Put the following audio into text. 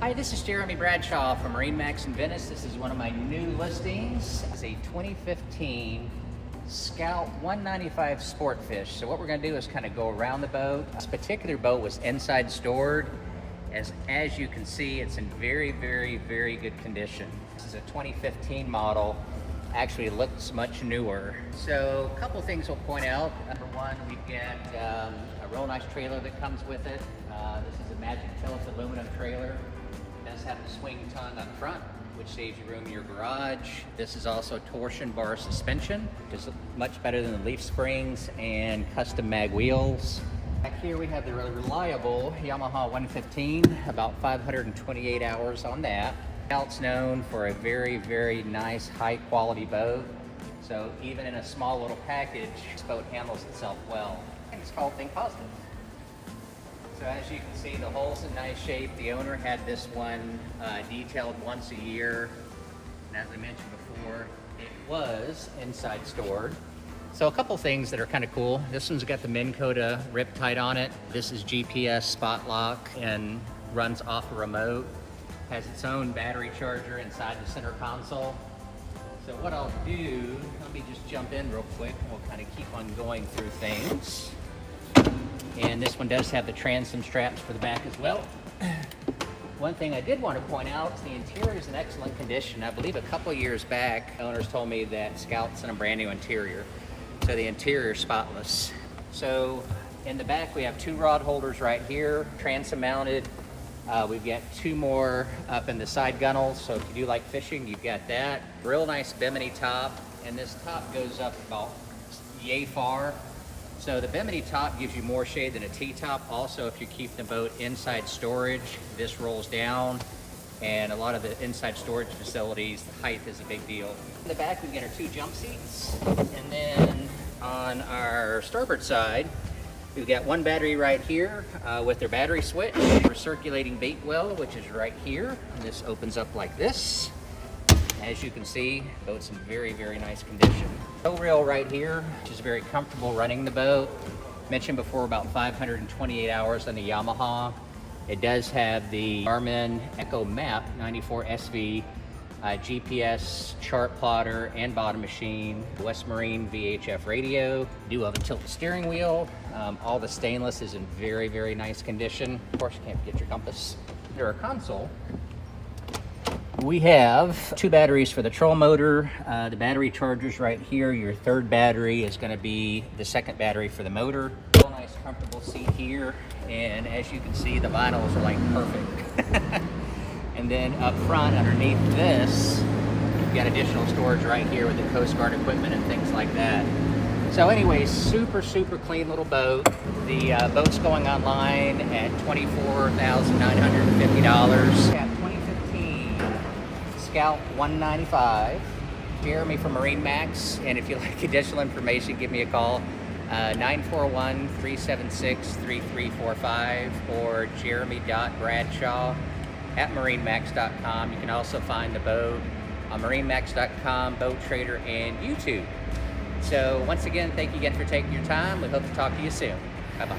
Hi, this is Jeremy Bradshaw from MarineMax in Venice. This is one of my new listings. It's a 2015 Scout 195 Sportfish. So what we're going to do is kind of go around the boat. This particular boat was inside stored. As you can see, it's in very, very, very good condition. This is a 2015 model. Actually looks much newer. So a couple things we'll point out. Number one, we've got a real nice trailer that comes with it. This is a Magic Phillips aluminum trailer. It does have the swing tongue on front, which saves you room in your garage. This is also torsion bar suspension, which is much better than the leaf springs, and custom mag wheels. Back here we have the really reliable Yamaha 115, about 528 hours on that. Scout's known for a very, very nice, high quality boat. So even in a small little package, this boat handles itself well. And it's called Think Positive. So as you can see, the hull's in nice shape. The owner had this one detailed once a year. And as I mentioned before, it was inside stored. So a couple things that are kind of cool. This one's got the Minn Kota Rip Tide on it. This is GPS spot lock and runs off a remote. Has its own battery charger inside the center console. So what I'll do, let me just jump in real quick and we'll kind of keep on going through things. And this one does have the transom straps for the back as well. One thing I did want to point out is the interior is in excellent condition. I believe a couple years back, owners told me that Scout sent a brand new interior. So the interior is spotless. So in the back we have two rod holders right here, transom mounted. We've got two more up in the side gunnels. So if you do like fishing, you've got that. Real nice Bimini top. And this top goes up about yay far. So the Bimini top gives you more shade than a T-top. Also, if you keep the boat inside storage, this rolls down. And a lot of the inside storage facilities, the height is a big deal. In the back, we get our two jump seats. And then on our starboard side, we've got one battery right here with their battery switch. Recirculating baitwell, which is right here. And this opens up like this. As you can see, the boat's in very, very nice condition. Tow rail right here, which is very comfortable running the boat. Mentioned before about 528 hours on the Yamaha. It does have the Garmin ECHO Map 94 SV GPS chart plotter and bottom machine, West Marine VHF radio. Do have a tilted steering wheel. All the stainless is in very, very nice condition. Of course, you can't forget your compass. Under our console, we have two batteries for the troll motor. The battery charger's right here. Your third battery is going to be the second battery for the motor. Real nice, comfortable seat here. And as you can see, the vinyls are like perfect. And then up front, underneath this, you've got additional storage right here with the Coast Guard equipment and things like that. So anyway, super, super clean little boat. The boat's going online at $24,950. Scout 195, Jeremy from MarineMax, and if you like additional information, give me a call, 941-376-3345 or jeremy.bradshaw@marinemax.com. You can also find the boat on marinemax.com, Boat Trader, and YouTube. So once again, thank you again for taking your time. We hope to talk to you soon. Bye-bye.